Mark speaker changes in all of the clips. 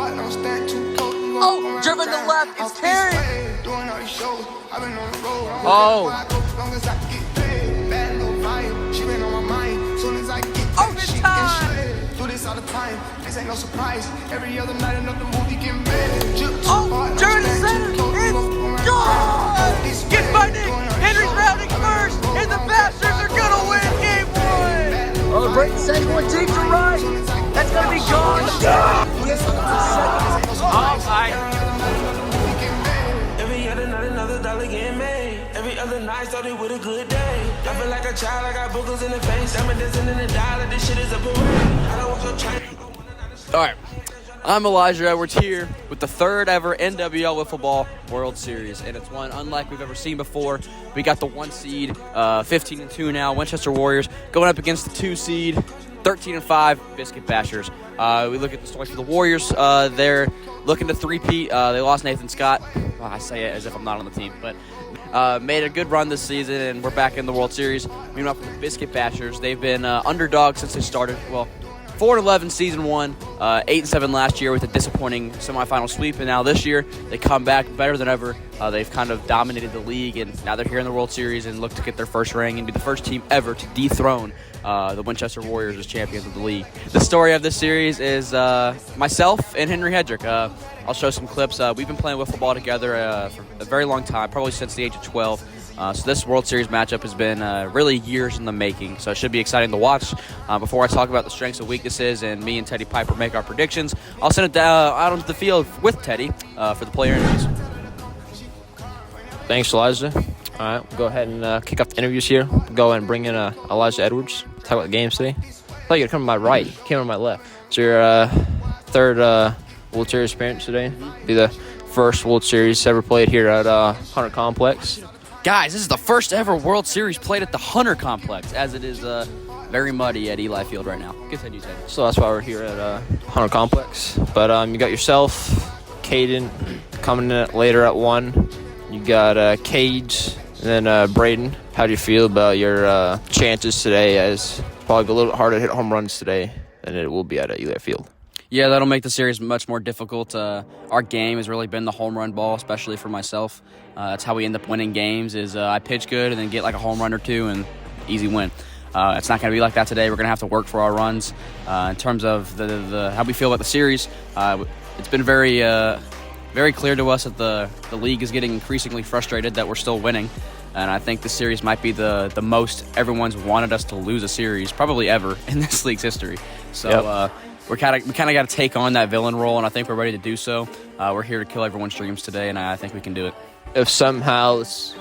Speaker 1: Oh, driven to left, it's Terry. Oh. Overtime. This ain't no surprise. Every other night another movie getting made. Oh, Jordan center. It's gone. Get by Nick. Henry's rounding first, and the Bastards are gonna win game 1. Oh, Brayton second one deep to right. That's gonna be gone.
Speaker 2: Every other night another dollar getting made. Every other night started with a good day. I feel like a child, I got boogers in the face. I'm dancing in the dollar, this shit is a parade. I don't want your train.
Speaker 1: All right, I'm Elijah Edwards here with the third ever NWL Wiffle Ball World Series, and it's one unlike we've ever seen before. We got the 1 seed, 15-2 now, Winchester Warriors, going up against the 2 seed, 13-5, Biscuit Bashers. We look at the story for the Warriors. They're looking to three-peat. They lost Nathan Scott. Well, I say it as if I'm not on the team, but made a good run this season, and we're back in the World Series. Meanwhile, for the Biscuit Bashers, they've been underdogs since they started. Well, 4-11 season 1, 8-7 last year with a disappointing semifinal sweep, and now this year they come back better than ever. They've kind of dominated the league, and now they're here in the World Series and look to get their first ring and be the first team ever to dethrone the Winchester Warriors as champions of the league. The story of this series is myself and Henry Hedrick. I'll show some clips. We've been playing wiffle ball together for a very long time, probably since the age of 12. So this World Series matchup has been really years in the making, so it should be exciting to watch. Before I talk about the strengths and weaknesses and me and Teddy Piper make our predictions, I'll send it out onto the field with Teddy for the player interviews.
Speaker 3: Thanks, Elijah. All right, we'll go ahead and kick off the interviews here. We'll go and bring in Elijah Edwards. Talk about the games today. I thought you were coming to my right. You came on my left. So your third World Series appearance today. Be the first World Series ever played here at Hunter Complex.
Speaker 1: Guys, this is the first ever World Series played at the Hunter Complex, as it is very muddy at Eli Field right now. Continue, Teddy.
Speaker 3: So that's why we're here at Hunter Complex. But you got yourself, Caden, coming in later at 1. You got Cage, and then Braden. How do you feel about your chances today? As it's probably a little bit harder to hit home runs today than it will be at Eli Field.
Speaker 1: Yeah, that'll make the series much more difficult. Our game has really been the home run ball, especially for myself. That's how we end up winning games is I pitch good and then get like a home run or two and easy win. It's not going to be like that today. We're going to have to work for our runs. In terms of the how we feel about the series, it's been very clear to us that the league is getting increasingly frustrated that we're still winning. And I think this series might be the most everyone's wanted us to lose a series probably ever in this league's history. So yep. We kind of got to take on that villain role, and I think we're ready to do so. We're here to kill everyone's dreams today, and I think we can do it.
Speaker 3: If somehow this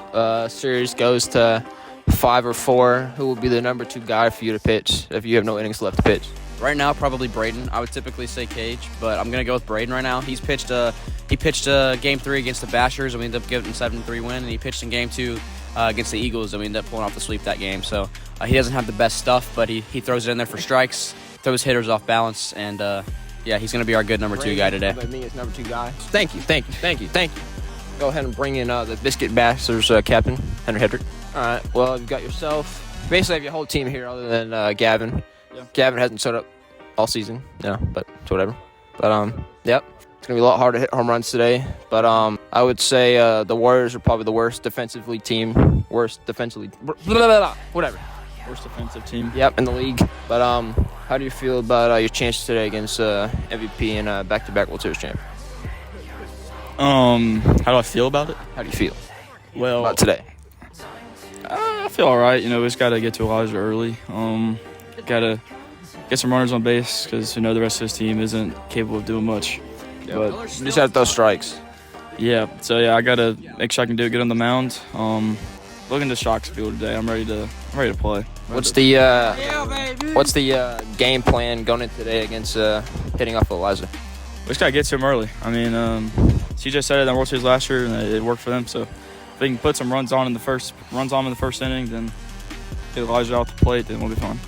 Speaker 3: series goes to 5 or 4, who will be the number 2 guy for you to pitch if you have no innings left to pitch?
Speaker 1: Right now, probably Braden. I would typically say Cage, but I'm going to go with Braden right now. He pitched Game 3 against the Bashers, and we ended up giving him a 7-3 win, and he pitched in Game 2 against the Eagles, and we ended up pulling off the sweep that game. So he doesn't have the best stuff, but he throws it in there for strikes, throws hitters off balance, and he's going to be our good number 2 guy today.
Speaker 3: Me as number 2 guy. Thank you. Go ahead and bring in the Biscuit Bashers captain, Henry Hedrick. All right, well, you've got yourself. Basically, have your whole team here other than Gavin. Yeah. Gavin hasn't showed up all season, but it's whatever. But, yep, it's going to be a lot harder to hit home runs today. But I would say the Warriors are probably the worst defensive team. Worst defensive team. Yep, in the league. But how do you feel about your chances today against MVP and back-to-back World Series champ?
Speaker 4: How do I feel about it?
Speaker 3: How do you feel
Speaker 4: about
Speaker 3: today?
Speaker 4: I feel all right. We just got to get to Elijah early. Got to get some runners on base because the rest of his team isn't capable of doing much.
Speaker 3: Yep. But you just have those strikes.
Speaker 4: Yeah. So I got to make sure I can do it good on the mound. Looking to shock some people today. I'm ready to play.
Speaker 3: What's the game plan going in today against hitting off Elijah?
Speaker 4: We just got to get to him early. I mean, CJ said it in the World Series last year, and it worked for them. So if we can put some runs on in the first inning, then get Elijah off the plate, then we'll be fine.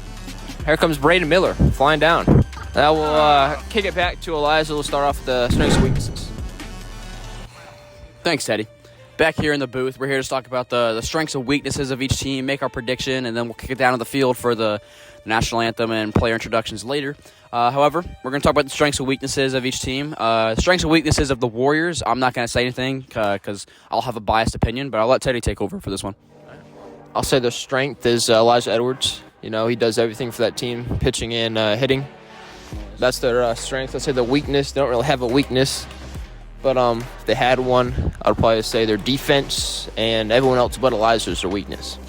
Speaker 3: Here comes Braden Miller flying down. That will kick it back to Elijah. We'll start off with the strengths and weaknesses.
Speaker 1: Thanks, Teddy. Back here in the booth, we're here to talk about the strengths and weaknesses of each team, make our prediction, and then we'll kick it down to the field for the national anthem and player introductions later. However, we're going to talk about the strengths and weaknesses of each team. Strengths and weaknesses of the Warriors, I'm not going to say anything because I'll have a biased opinion, but I'll let Teddy take over for this one.
Speaker 3: I'll say their strength is Elijah Edwards. You know, he does everything for that team, pitching and hitting. That's their strength. I'd say the weakness, they don't really have a weakness. But if they had one, I'd probably say their defense and everyone else but Elijah is their weakness.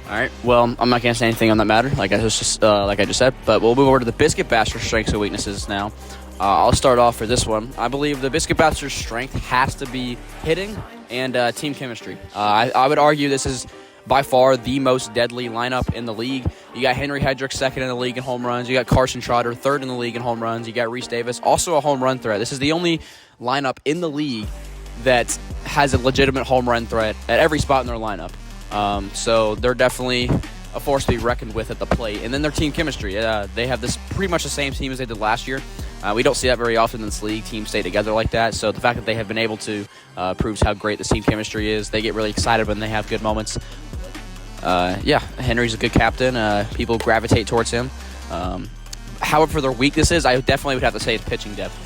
Speaker 1: All right. Well, I'm not going to say anything on that matter, like I just said. But we'll move over to the Biscuit Bastard strengths and weaknesses now. I'll start off for this one. I believe the Biscuit Bastard's strength has to be hitting and team chemistry. I would argue this is by far the most deadly lineup in the league. You got Henry Hedrick second in the league in home runs. You got Carson Trotter third in the league in home runs. You got Reese Davis, also a home run threat. This is the only lineup in the league that has a legitimate home run threat at every spot in their lineup. So they're definitely a force to be reckoned with at the plate. And then their team chemistry. They have this pretty much the same team as they did last year. We don't see that very often in this league, teams stay together like that. So the fact that they have been able to proves how great this team chemistry is. They get really excited when they have good moments. Henry's a good captain. People gravitate towards him. However, for their weaknesses, I definitely would have to say it's pitching depth.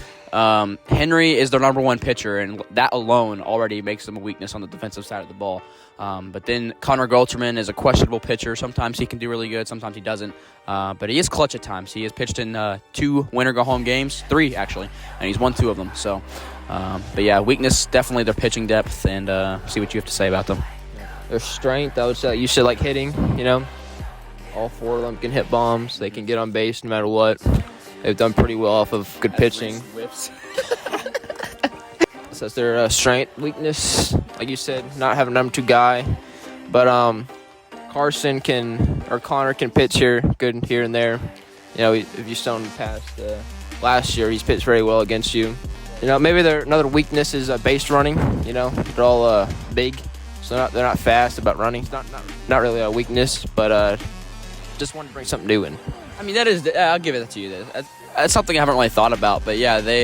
Speaker 1: Henry is their number one pitcher, and that alone already makes them a weakness on the defensive side of the ball. But then Connor Golterman is a questionable pitcher. Sometimes he can do really good, sometimes he doesn't. But he is clutch at times. He has pitched in 2 winner-go-home games, 3 actually, and he's won 2 of them. So, weakness definitely their pitching depth, and see what you have to say about them.
Speaker 3: Their strength, I would say, you said like hitting, you know. All 4 of them can hit bombs. They can get on base no matter what. They've done pretty well off of good pitching. So that's their strength. Weakness, like you said, not having a number 2 guy. But Connor can pitch good here and there. You know, if you saw in the past, last year he's pitched very well against you. You know, maybe another weakness is base running. You know, they're all big. So they're not fast about running. It's not really a weakness, but just wanted to bring something new in.
Speaker 1: I mean, that is. I'll give it to you. That's something I haven't really thought about, but yeah, they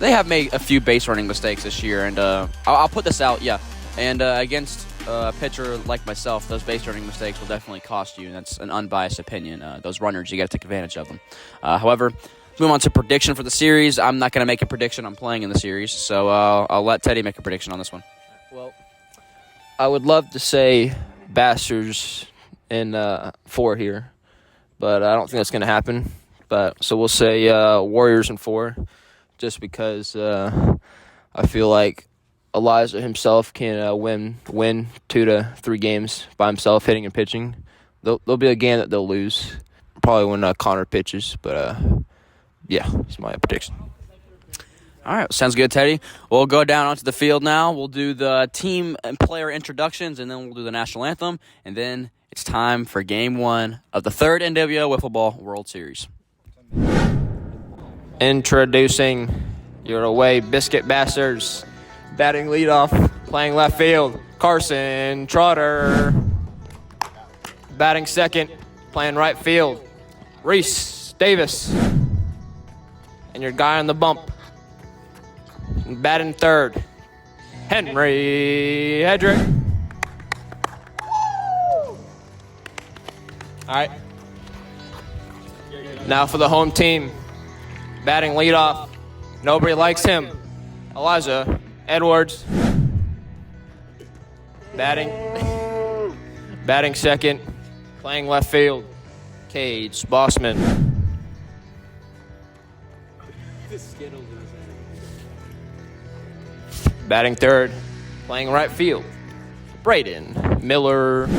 Speaker 1: have made a few base running mistakes this year, and I'll put this out. Yeah, and against a pitcher like myself, those base running mistakes will definitely cost you, and that's an unbiased opinion. Those runners, you got to take advantage of them. However, move on to prediction for the series. I'm not going to make a prediction. I'm playing in the series, so I'll let Teddy make a prediction on this one.
Speaker 3: Well, I would love to say Bastards in 4 here, but I don't think that's going to happen. So we'll say Warriors in 4, just because I feel like Elijah himself can win 2 to 3 games by himself, hitting and pitching. There'll be a game that they'll lose, probably when Connor pitches. But that's my prediction.
Speaker 1: All right, sounds good, Teddy. We'll go down onto the field now. We'll do the team and player introductions, and then we'll do the national anthem. And then it's time for Game 1 of the 3rd NWL Wiffle Ball World Series.
Speaker 3: Introducing your away Biscuit Bastards. Batting leadoff, playing left field, Carson Trotter. Batting second, playing right field, Reese Davis. And your guy on the bump. Batting third, Henry Hedrick. All right. Now for the home team. Batting leadoff. Nobody likes him. Elijah Edwards. Batting second. Playing left field. Cage Bossman. Batting third. Playing right field. Braden Miller.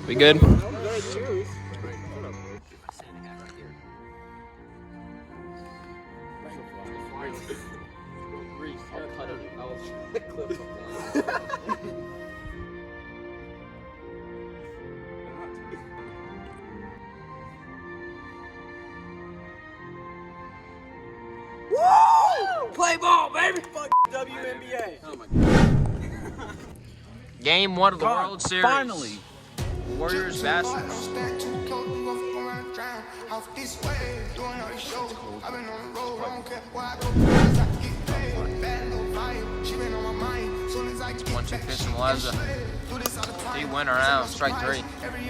Speaker 3: We good?
Speaker 1: Play ball, baby! Fuck WNBA! Oh my God.
Speaker 3: Game 1 of the World Series.
Speaker 1: Finally!
Speaker 3: Warriors Bastards. 1-2 pitch from Eliza. He went around, strike 3.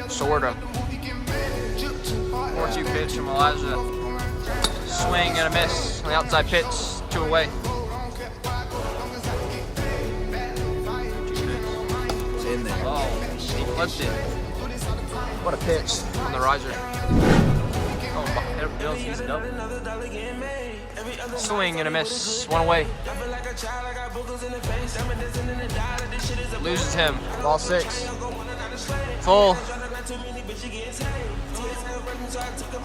Speaker 3: Sort him. 4-2 pitch from Eliza. Swing and a miss on the outside pitch. 2 away.
Speaker 1: It's in there.
Speaker 3: Oh, he flipped it. What a pitch on the riser. Oh, Bills, he's double. Swing and a miss. 1 away. Loses him. Ball 6. Full.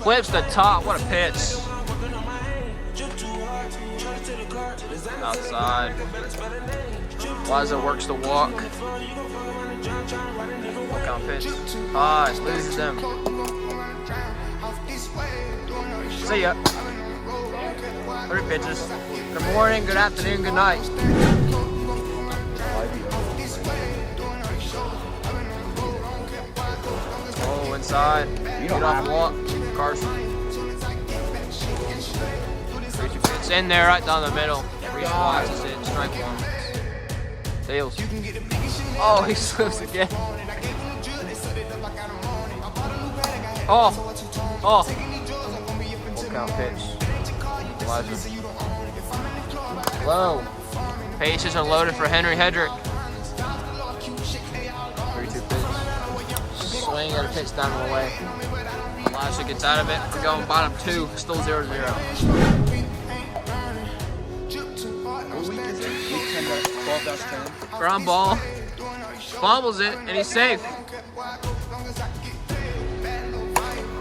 Speaker 3: Flips the top. What a pitch. Outside. Liza works the walk. Walk on pitch. It loses him. See ya. 3 pitches. Good morning, good afternoon, good night. Oh, inside. Get off the walk. Carson. 3-2 pitch in there, right down the middle. Reese watches it. Strike 1. Tails. Oh, he slips again. Oh. Full count pitch. Elijah. Low. Bases are loaded for Henry Hedrick. 3-2 pitch. Swing at a pitch down and away. Elijah gets out of it. We're going bottom 2. Still 0-0. Ground ball. Fumbles it, and he's safe.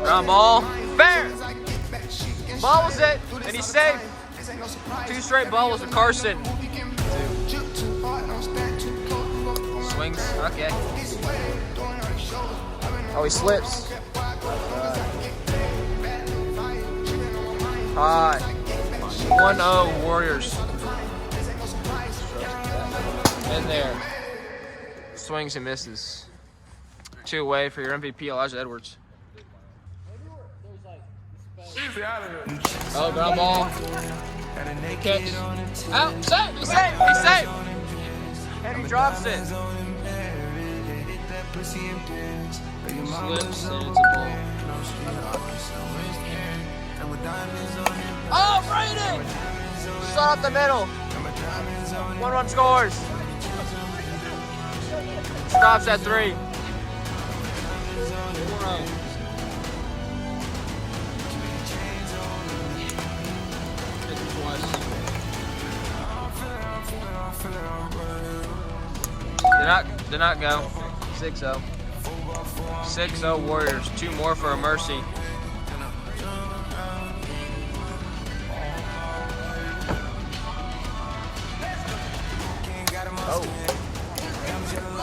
Speaker 3: Ground ball. Fair. Bobbles it, and he's safe. 2 straight bobbles for Carson. Swings. Okay. Oh, he slips. High. 1-0 Warriors. In there. Swings and misses. 2 away for your MVP, Elijah Edwards. Oh, ground ball. Catch. Out. Safe. He's safe. He's safe. And he drops it. Slips and it's a ball. Oh, Brayden! Shot up the middle. 1-1 scores. Stops at 3. 4-0. Did not go. 6-0. 6-0 Warriors. 2 more for a mercy. Oh.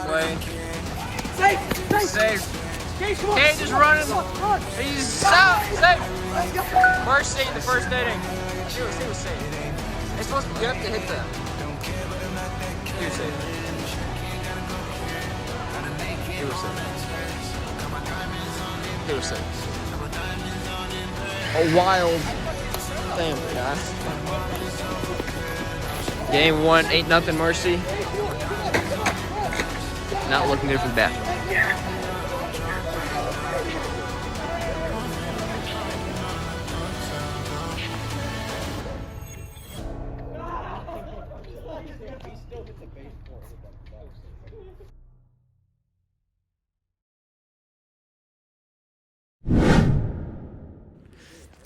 Speaker 3: Play. Safe. Cage is running. He's out. Safe. Mercy in the first inning. He was safe. It's supposed to be up to hit that. He was safe. He was safe. He was safe. A wild thing, guys. Game 1, 8-0 Mercy. Not looking good for the bat.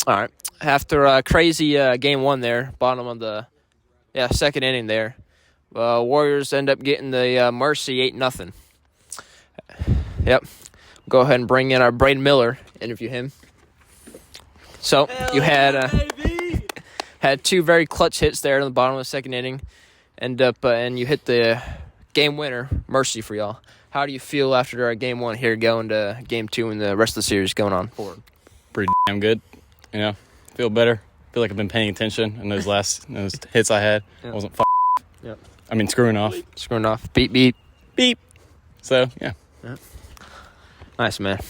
Speaker 3: All right. After a crazy game 1 there, bottom of the second inning there, Warriors end up getting the mercy 8-0. Yep. Go ahead and bring in our Braden Miller. Interview him. So you had 2 very clutch hits there in the bottom of the second inning, and you hit the game winner mercy for y'all. How do you feel after game 1 here, going to game 2 and the rest of the series going on forward?
Speaker 5: Pretty damn good. You know, feel better. Feel like I've been paying attention in those hits I had.
Speaker 3: Yeah.
Speaker 5: I wasn't
Speaker 3: Yep.
Speaker 5: I mean, screwing off.
Speaker 3: Screwing off. Beep, beep.
Speaker 5: Beep. So, yeah.
Speaker 3: Nice, man.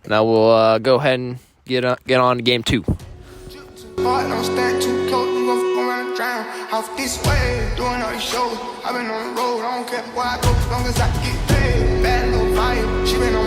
Speaker 3: Now we'll go ahead and get on to game 2.
Speaker 2: Boy, don't stand too close, you gon' around and drown. Off this way, doing all these shows. I've been on the road, I don't care where I go, as long as I get paid. Bad little vibe, she been on